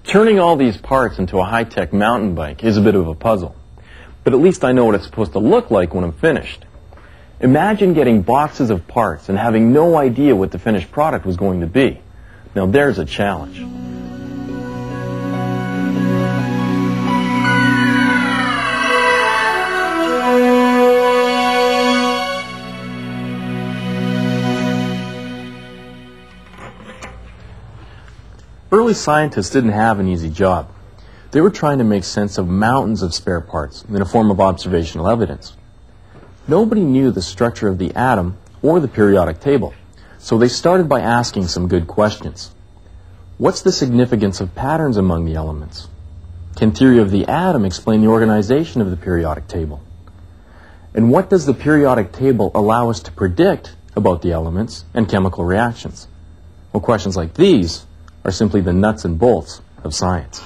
Turning all these parts into a high-tech mountain bike is a bit of a puzzle, but at least I know what it's supposed to look like when I'm finished. Imagine getting boxes of parts and having no idea what the finished product was going to be. Now there's a challenge. Early scientists didn't have an easy job. They were trying to make sense of mountains of spare parts in a form of observational evidence. Nobody knew the structure of the atom or the periodic table, so they started by asking some good questions. What's the significance of patterns among the elements? Can theory of the atom explain the organization of the periodic table? And what does the periodic table allow us to predict about the elements and chemical reactions? Well, questions like these are simply the nuts and bolts of science.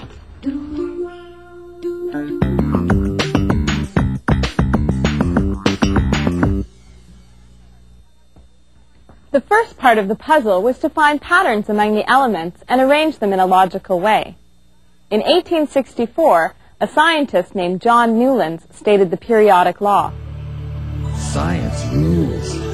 The first part of the puzzle was to find patterns among the elements and arrange them in a logical way. In 1864, a scientist named John Newlands stated the periodic law. Science rules.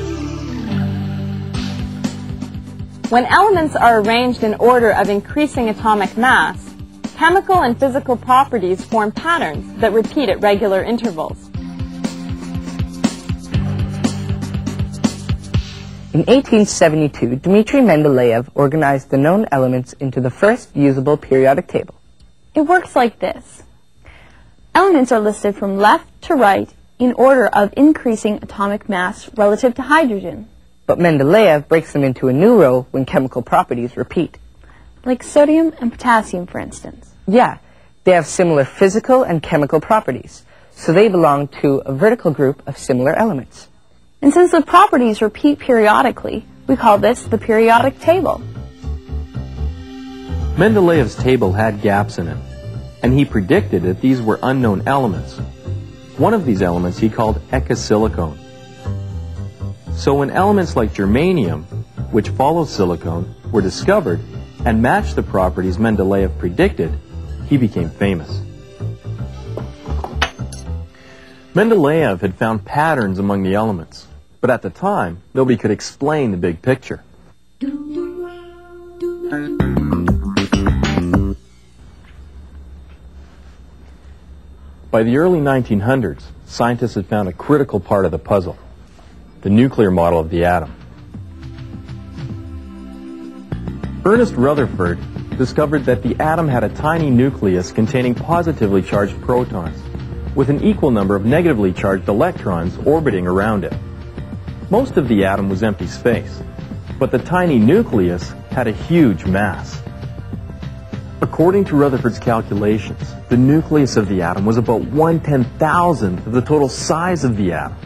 When elements are arranged in order of increasing atomic mass, chemical and physical properties form patterns that repeat at regular intervals. In 1872, Dmitri Mendeleev organized the known elements into the first usable periodic table. It works like this. Elements are listed from left to right in order of increasing atomic mass relative to hydrogen. But Mendeleev breaks them into a new row when chemical properties repeat. Like sodium and potassium, for instance. Yeah, they have similar physical and chemical properties, so they belong to a vertical group of similar elements. And since the properties repeat periodically, we call this the periodic table. Mendeleev's table had gaps in it, and he predicted that these were unknown elements. One of these elements he called ecosilicon. So when elements like germanium, which follow silicon, were discovered and matched the properties Mendeleev predicted, he became famous. Mendeleev had found patterns among the elements, but at the time, nobody could explain the big picture. By the early 1900s, scientists had found a critical part of the puzzle: the nuclear model of the atom. Ernest Rutherford discovered that the atom had a tiny nucleus containing positively charged protons, with an equal number of negatively charged electrons orbiting around it. Most of the atom was empty space, but the tiny nucleus had a huge mass. According to Rutherford's calculations, the nucleus of the atom was about 1/10,000th of the total size of the atom.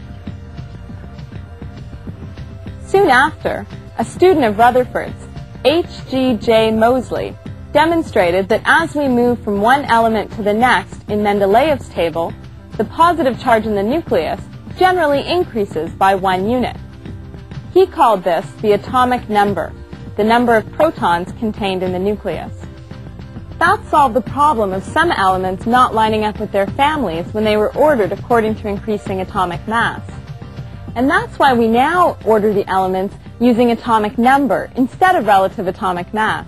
Soon after, a student of Rutherford's, H.G.J. Moseley, demonstrated that as we move from one element to the next in Mendeleev's table, the positive charge in the nucleus generally increases by 1 unit. He called this the atomic number, the number of protons contained in the nucleus. That solved the problem of some elements not lining up with their families when they were ordered according to increasing atomic mass. And that's why we now order the elements using atomic number instead of relative atomic mass.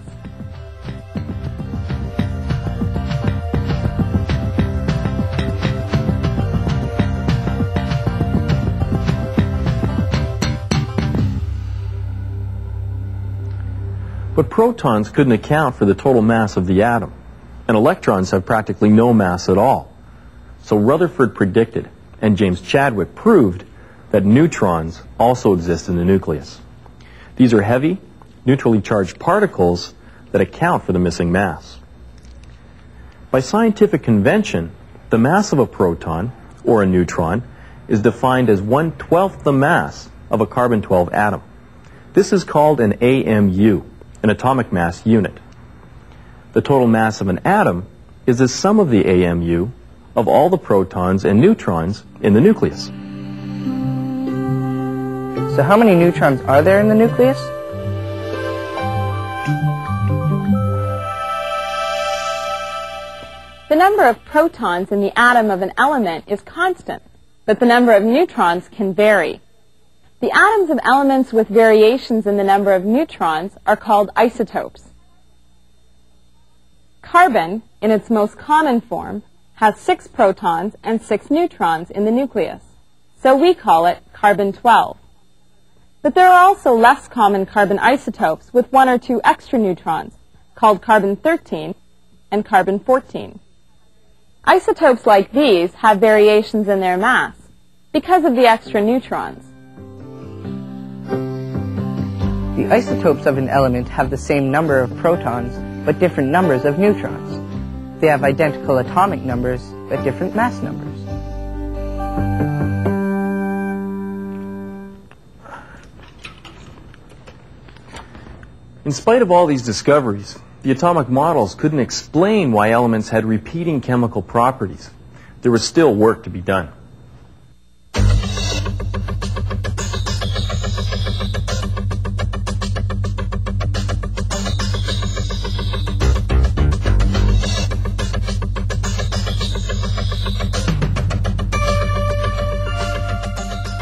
But protons couldn't account for the total mass of the atom, and electrons have practically no mass at all. So Rutherford predicted, and James Chadwick proved, that neutrons also exist in the nucleus. These are heavy, neutrally charged particles that account for the missing mass. By scientific convention, the mass of a proton, or a neutron, is defined as 1/12 the mass of a carbon-12 atom. This is called an AMU, an atomic mass unit. The total mass of an atom is the sum of the AMU of all the protons and neutrons in the nucleus. So how many neutrons are there in the nucleus? number of protons in the atom of an element is constant, but the number of neutrons can vary. The atoms of elements with variations in the number of neutrons are called isotopes. Carbon, in its most common form, has 6 protons and 6 neutrons in the nucleus, so we call it carbon-12. But there are also less common carbon isotopes with 1 or 2 extra neutrons, called carbon-13 and carbon-14. Isotopes like these have variations in their mass because of the extra neutrons. The isotopes of an element have the same number of protons, but different numbers of neutrons. They have identical atomic numbers, but different mass numbers. In spite of all these discoveries, the atomic models couldn't explain why elements had repeating chemical properties. There was still work to be done.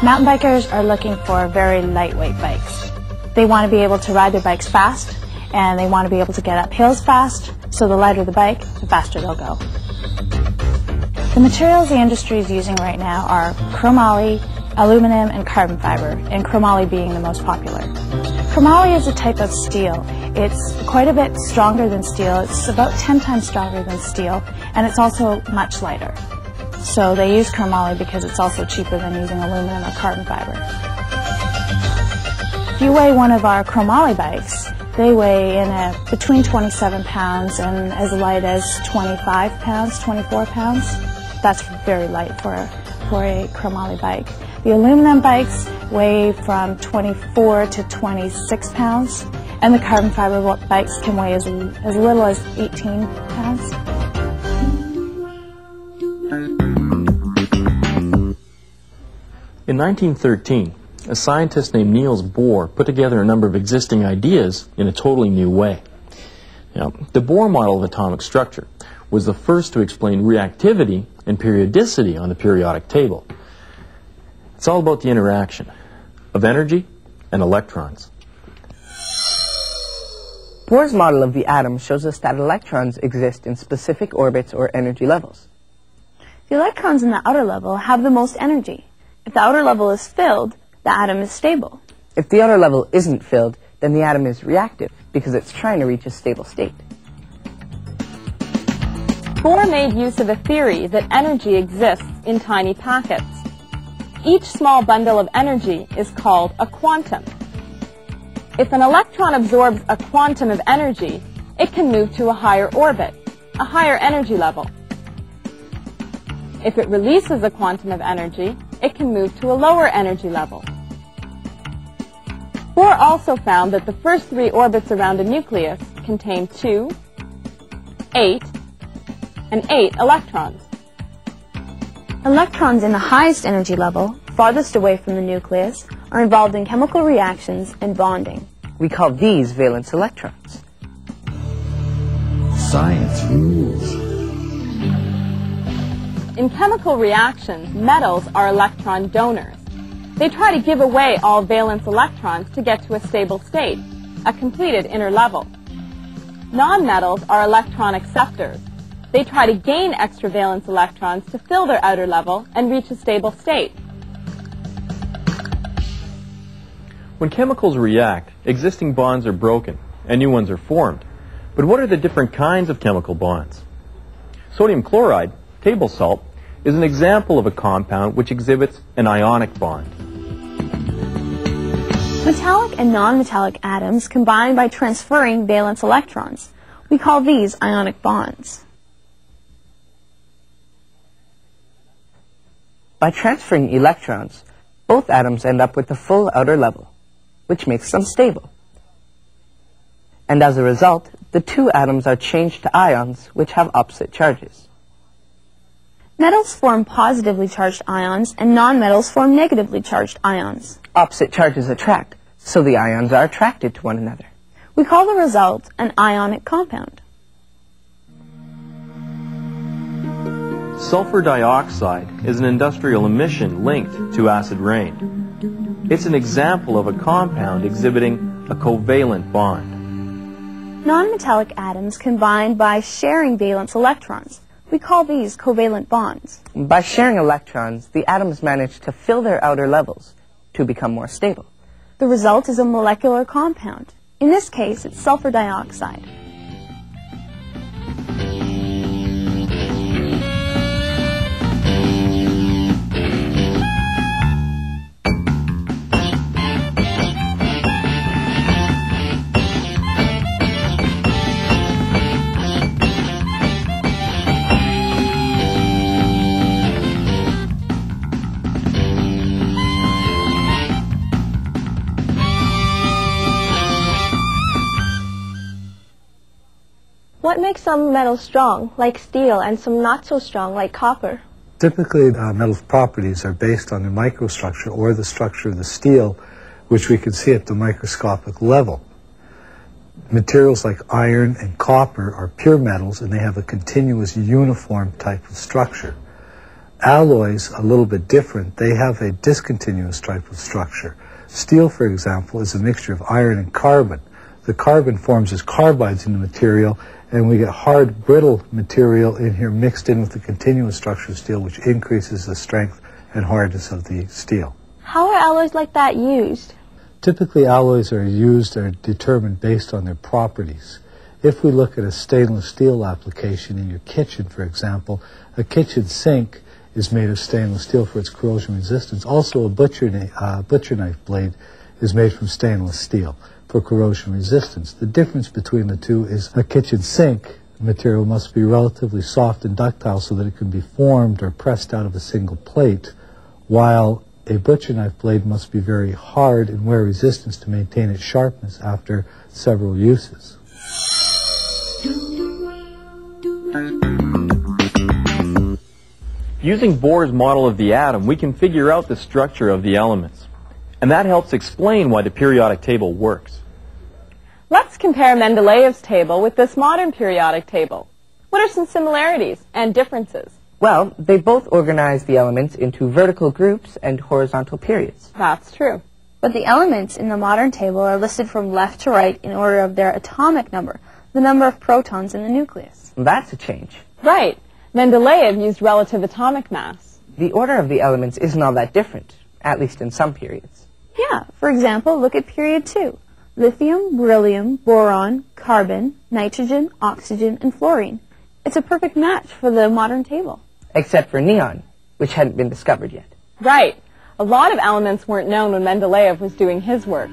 Mountain bikers are looking for very lightweight bikes. They want to be able to ride their bikes fast, and they want to be able to get up hills fast, so the lighter the bike, the faster they'll go. The materials the industry is using right now are chromoly, aluminum, and carbon fiber, and chromoly being the most popular. Chromoly is a type of steel. It's quite a bit stronger than steel. It's about 10 times stronger than steel, and it's also much lighter. So they use chromoly because it's also cheaper than using aluminum or carbon fiber. If you weigh one of our chromoly bikes, they weigh in between 27 pounds and as light as 25 pounds, 24 pounds. That's very light for a chromoly bike. The aluminum bikes weigh from 24 to 26 pounds, and the carbon fiber bikes can weigh as little as 18 pounds. In 1913, a scientist named Niels Bohr put together a number of existing ideas in a totally new way. Now, the Bohr model of atomic structure was the first to explain reactivity and periodicity on the periodic table. It's all about the interaction of energy and electrons. Bohr's model of the atom shows us that electrons exist in specific orbits or energy levels. The electrons in the outer level have the most energy. If the outer level is filled, the atom is stable. If the outer level isn't filled, then the atom is reactive because it's trying to reach a stable state. Bohr made use of a theory that energy exists in tiny packets. Each small bundle of energy is called a quantum. If an electron absorbs a quantum of energy, it can move to a higher orbit, a higher energy level. If it releases a quantum of energy, it can move to a lower energy level. Bohr also found that the first 3 orbits around a nucleus contain 2, 8, and 8 electrons. Electrons in the highest energy level, farthest away from the nucleus, are involved in chemical reactions and bonding. We call these valence electrons. Science rules. In chemical reactions, metals are electron donors. They try to give away all valence electrons to get to a stable state, a completed inner level. Nonmetals are electron acceptors. They try to gain extra valence electrons to fill their outer level and reach a stable state. When chemicals react, existing bonds are broken and new ones are formed. But what are the different kinds of chemical bonds? Sodium chloride, table salt, is an example of a compound which exhibits an ionic bond. Metallic and non-metallic atoms combine by transferring valence electrons. We call these ionic bonds. By transferring electrons, both atoms end up with the full outer level, which makes them stable. And as a result, the 2 atoms are changed to ions, which have opposite charges. Metals form positively charged ions, and nonmetals form negatively charged ions. Opposite charges attract, so the ions are attracted to one another. We call the result an ionic compound. Sulfur dioxide is an industrial emission linked to acid rain. It's an example of a compound exhibiting a covalent bond. Non-metallic atoms combine by sharing valence electrons. We call these covalent bonds. By sharing electrons, the atoms manage to fill their outer levels to become more stable. The result is a molecular compound. In this case, it's sulfur dioxide. What makes some metals strong, like steel, and some not so strong, like copper? Typically, metals' properties are based on their microstructure or the structure of the steel, which we can see at the microscopic level. Materials like iron and copper are pure metals, and they have a continuous uniform type of structure. Alloys, a little bit different, they have a discontinuous type of structure. Steel, for example, is a mixture of iron and carbon. The carbon forms as carbides in the material, and we get hard, brittle material in here mixed in with the continuous structure of steel, which increases the strength and hardness of the steel. How are alloys like that used? Typically, alloys are used or determined based on their properties. If we look at a stainless steel application in your kitchen, for example, a kitchen sink is made of stainless steel for its corrosion resistance. Also, a butcher knife blade is made from stainless steel for corrosion resistance. The difference between the two is a kitchen sink material must be relatively soft and ductile so that it can be formed or pressed out of a single plate, while a butcher knife blade must be very hard and wear resistance to maintain its sharpness after several uses. Using Bohr's model of the atom, we can figure out the structure of the elements. And that helps explain why the periodic table works. Let's compare Mendeleev's table with this modern periodic table. What are some similarities and differences? Well, they both organize the elements into vertical groups and horizontal periods. That's true. But the elements in the modern table are listed from left to right in order of their atomic number, the number of protons in the nucleus. That's a change. Right. Mendeleev used relative atomic mass. The order of the elements isn't all that different, at least in some periods. Yeah, for example, look at period 2. Lithium, beryllium, boron, carbon, nitrogen, oxygen, and fluorine. It's a perfect match for the modern table. Except for neon, which hadn't been discovered yet. Right. A lot of elements weren't known when Mendeleev was doing his work.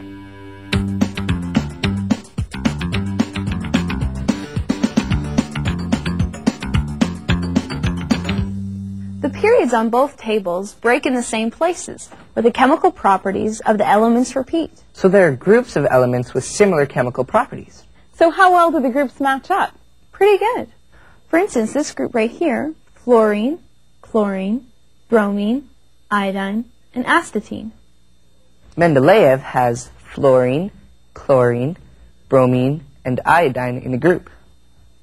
The periods on both tables break in the same places, where the chemical properties of the elements repeat. So there are groups of elements with similar chemical properties. So how well do the groups match up? Pretty good. For instance, this group right here, fluorine, chlorine, bromine, iodine, and astatine. Mendeleev has fluorine, chlorine, bromine, and iodine in a group.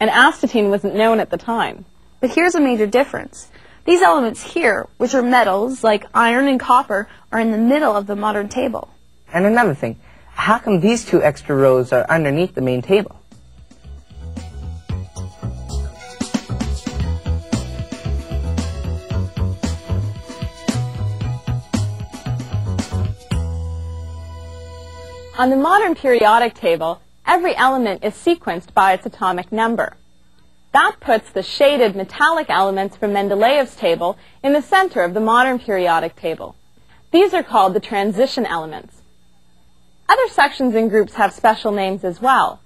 And astatine wasn't known at the time. But here's a major difference. These elements here, which are metals like iron and copper, are in the middle of the modern table. And another thing, how come these two extra rows are underneath the main table? On the modern periodic table, every element is sequenced by its atomic number. That puts the shaded metallic elements from Mendeleev's table in the center of the modern periodic table. These are called the transition elements. Other sections and groups have special names as well.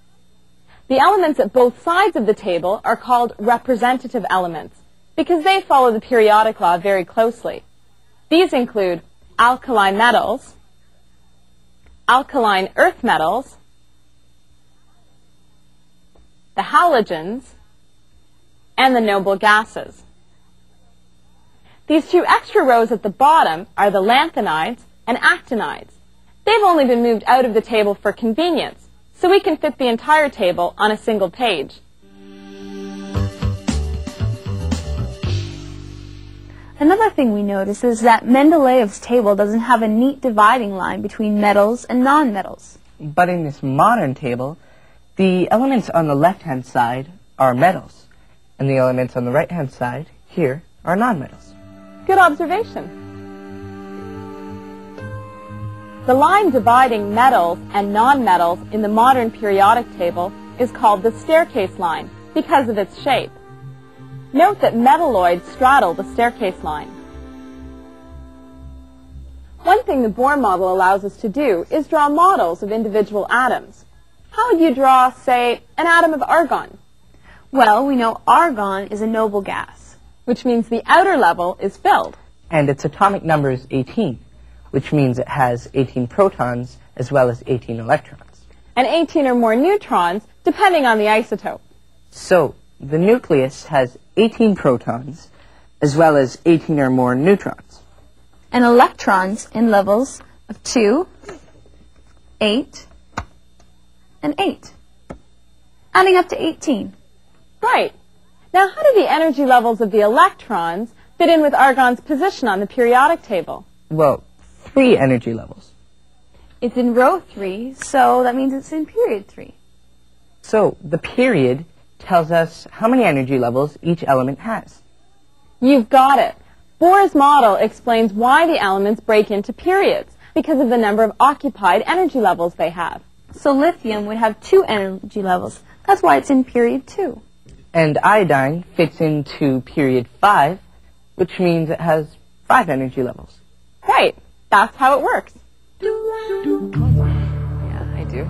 The elements at both sides of the table are called representative elements because they follow the periodic law very closely. These include alkali metals, alkaline earth metals, the halogens, and the noble gases. These two extra rows at the bottom are the lanthanides and actinides. They've only been moved out of the table for convenience, so we can fit the entire table on a single page. Another thing we notice is that Mendeleev's table doesn't have a neat dividing line between metals and nonmetals. But in this modern table, the elements on the left-hand side are metals, and the elements on the right-hand side here are nonmetals. Good observation. The line dividing metals and nonmetals in the modern periodic table is called the staircase line because of its shape. Note that metalloids straddle the staircase line. One thing the Bohr model allows us to do is draw models of individual atoms. How would you draw, say, an atom of argon? Well, we know argon is a noble gas, Which means the outer level is filled. And its atomic number is 18, which means it has 18 protons as well as 18 electrons. And 18 or more neutrons, depending on the isotope. So, the nucleus has 18 protons as well as 18 or more neutrons. and electrons in levels of 2, 8, and 8, adding up to 18. Right. Now, how do the energy levels of the electrons fit in with argon's position on the periodic table? Well, 3 energy levels. It's in row 3, so that means it's in period 3. So, the period tells us how many energy levels each element has. You've got it. Bohr's model explains why the elements break into periods, because of the number of occupied energy levels they have. So lithium would have 2 energy levels. That's why it's in period 2. And iodine fits into period 5, which means it has 5 energy levels. Right. That's how it works. Yeah, I do.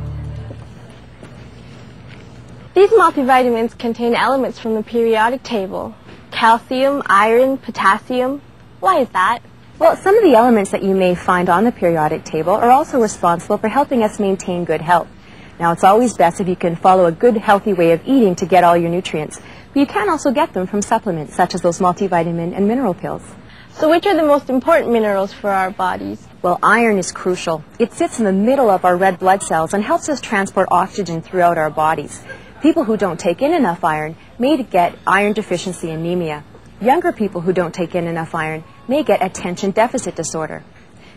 These multivitamins contain elements from the periodic table. Calcium, iron, potassium. Why is that? Well, some of the elements that you may find on the periodic table are also responsible for helping us maintain good health. Now, it's always best if you can follow a good, healthy way of eating to get all your nutrients. But you can also get them from supplements, such as those multivitamin and mineral pills. So which are the most important minerals for our bodies? Well, iron is crucial. It sits in the middle of our red blood cells and helps us transport oxygen throughout our bodies. People who don't take in enough iron may get iron deficiency anemia. Younger people who don't take in enough iron may get attention deficit disorder.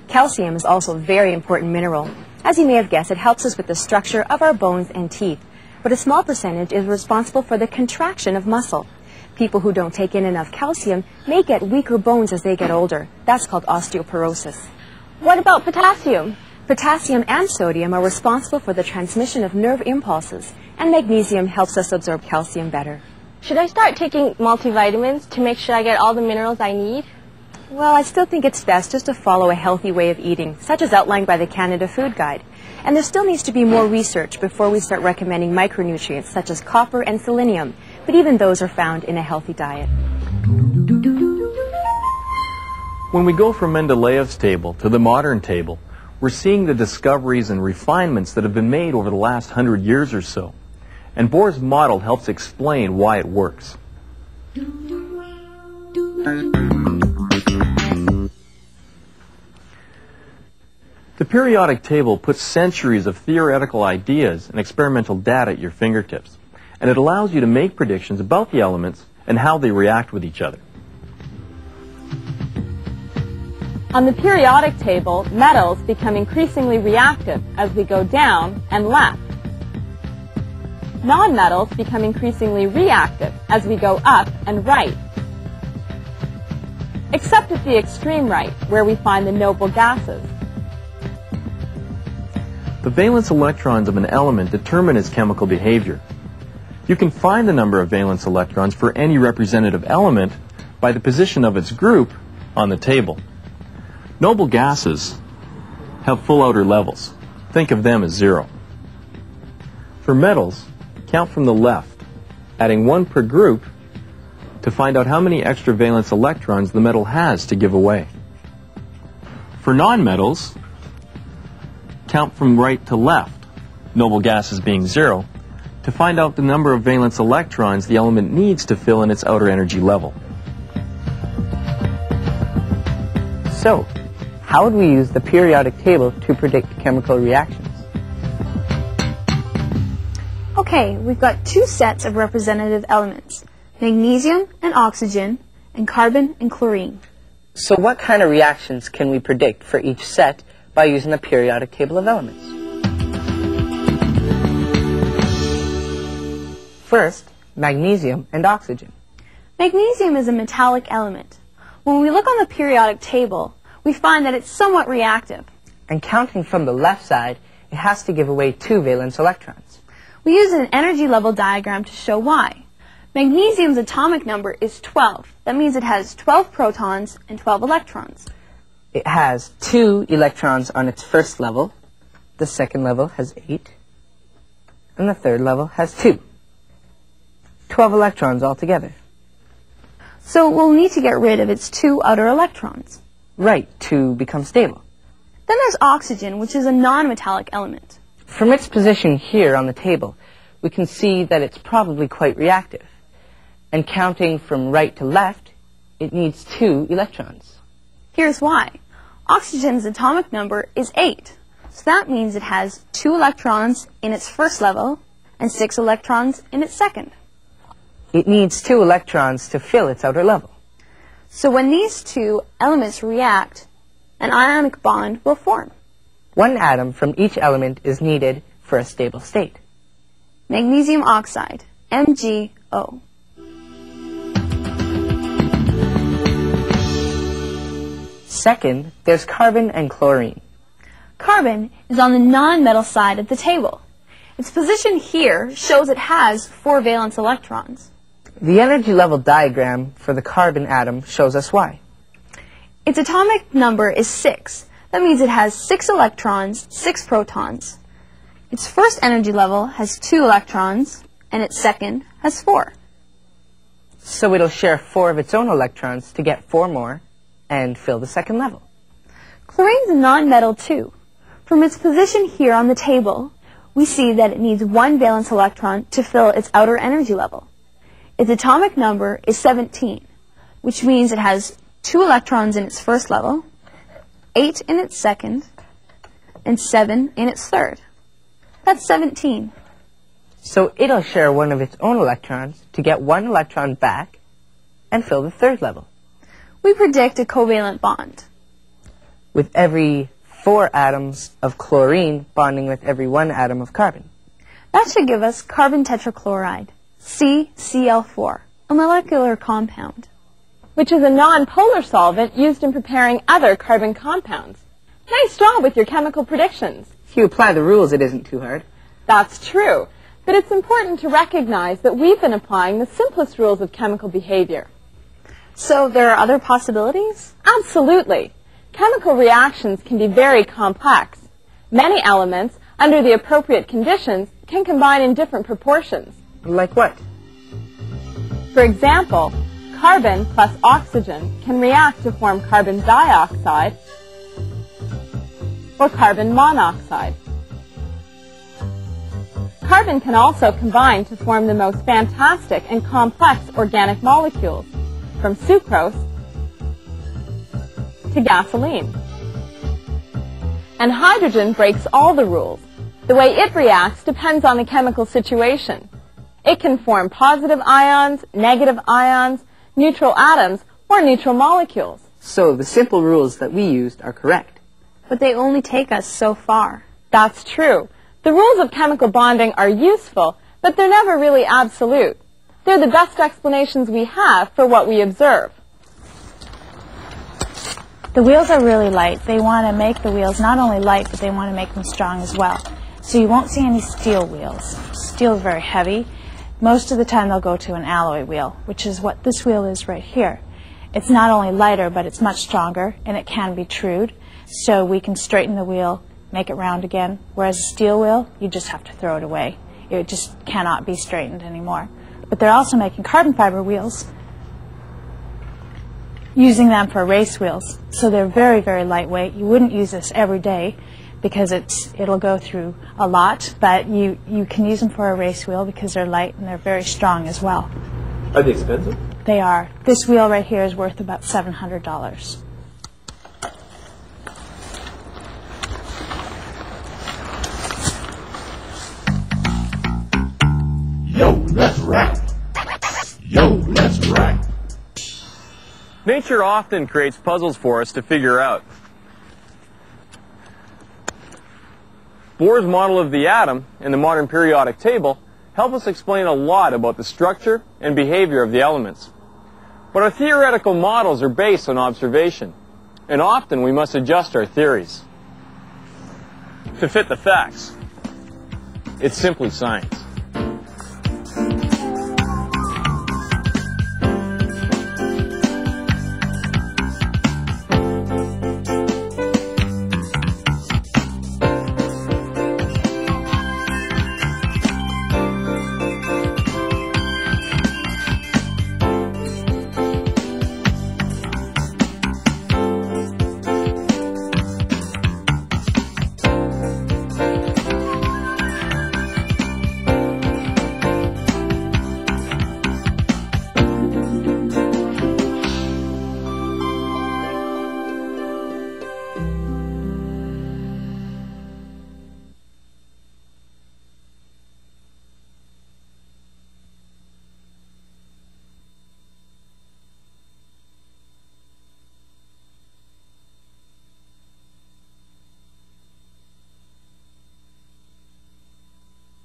Calcium is also a very important mineral. As you may have guessed, it helps us with the structure of our bones and teeth. But a small percentage is responsible for the contraction of muscle. People who don't take in enough calcium may get weaker bones as they get older. That's called osteoporosis. What about potassium? Potassium and sodium are responsible for the transmission of nerve impulses, and magnesium helps us absorb calcium better. Should I start taking multivitamins to make sure I get all the minerals I need? Well, I still think it's best just to follow a healthy way of eating, such as outlined by the Canada Food Guide. And there still needs to be more research before we start recommending micronutrients such as copper and selenium, but even those are found in a healthy diet. When we go from Mendeleev's table to the modern table, we're seeing the discoveries and refinements that have been made over the last 100 years or so. And Bohr's model helps explain why it works. The periodic table puts centuries of theoretical ideas and experimental data at your fingertips, and it allows you to make predictions about the elements and how they react with each other. On the periodic table, metals become increasingly reactive as we go down and left. Nonmetals become increasingly reactive as we go up and right. Except at the extreme right, where we find the noble gases. The valence electrons of an element determine its chemical behavior. You can find the number of valence electrons for any representative element by the position of its group on the table. Noble gases have full outer levels. Think of them as 0. For metals, count from the left, adding 1 per group to find out how many extra valence electrons the metal has to give away. For nonmetals, count from right to left, noble gases being 0, to find out the number of valence electrons the element needs to fill in its outer energy level. So, how would we use the periodic table to predict chemical reactions? Okay, we've got 2 sets of representative elements, magnesium and oxygen, and carbon and chlorine. So what kind of reactions can we predict for each set by using the periodic table of elements? First, magnesium and oxygen. Magnesium is a metallic element. When we look on the periodic table, we find that it's somewhat reactive. And counting from the left side, it has to give away 2 valence electrons. We use an energy level diagram to show why. Magnesium's atomic number is 12. That means it has 12 protons and 12 electrons. It has 2 electrons on its first level, the second level has 8, and the third level has 2. 12 electrons altogether. So we'll need to get rid of its 2 outer electrons. Right, to become stable. Then there's oxygen, which is a non-metallic element. From its position here on the table, we can see that it's probably quite reactive. And counting from right to left, it needs 2 electrons. Here's why. Oxygen's atomic number is 8. So that means it has 2 electrons in its first level and 6 electrons in its second. It needs 2 electrons to fill its outer level. So when these 2 elements react, an ionic bond will form. 1 atom from each element is needed for a stable state. Magnesium oxide, MgO. Second, there's carbon and chlorine. Carbon is on the non-metal side of the table. Its position here shows it has 4 valence electrons. The energy level diagram for the carbon atom shows us why. Its atomic number is 6. That means it has 6 electrons, 6 protons. Its first energy level has 2 electrons, and its second has 4. So it'll share 4 of its own electrons to get 4 more and fill the second level. Chlorine's a non-metal too. From its position here on the table, we see that it needs 1 valence electron to fill its outer energy level. Its atomic number is 17, which means it has 2 electrons in its first level, 8 in its second, and 7 in its third. That's 17. So it'll share 1 of its own electrons to get 1 electron back and fill the third level. We predict a covalent bond. With every 4 atoms of chlorine bonding with every 1 atom of carbon. That should give us carbon tetrachloride, CCl4, a molecular compound, which is a non-polar solvent used in preparing other carbon compounds. Nice job with your chemical predictions. If you apply the rules, it isn't too hard. That's true, but it's important to recognize that we've been applying the simplest rules of chemical behavior. So there are other possibilities? Absolutely. Chemical reactions can be very complex. Many elements, under the appropriate conditions, can combine in different proportions. Like what? For example, carbon plus oxygen can react to form carbon dioxide or carbon monoxide. Carbon can also combine to form the most fantastic and complex organic molecules, from sucrose to gasoline. And hydrogen breaks all the rules. The way it reacts depends on the chemical situation. It can form positive ions, negative ions, neutral atoms, or neutral molecules. So the simple rules that we used are correct. But they only take us so far. That's true. The rules of chemical bonding are useful, but they're never really absolute. They're the best explanations we have for what we observe. The wheels are really light. They want to make the wheels not only light, but they want to make them strong as well. So you won't see any steel wheels. Steel is very heavy. Most of the time they'll go to an alloy wheel, which is what this wheel is right here. It's not only lighter, but it's much stronger, and it can be trued. So we can straighten the wheel, make it round again. Whereas a steel wheel, you just have to throw it away. It just cannot be straightened anymore. But they're also making carbon fiber wheels, using them for race wheels. So they're very, very lightweight. You wouldn't use this every day because it'll go through a lot, but you can use them for a race wheel because they're light and they're very strong as well. Are they expensive? They are. This wheel right here is worth about $700. Yo, let's rap. Yo, let's rap. Nature often creates puzzles for us to figure out. Bohr's model of the atom and the modern periodic table help us explain a lot about the structure and behavior of the elements. But our theoretical models are based on observation, and often we must adjust our theories to fit the facts. It's simply science.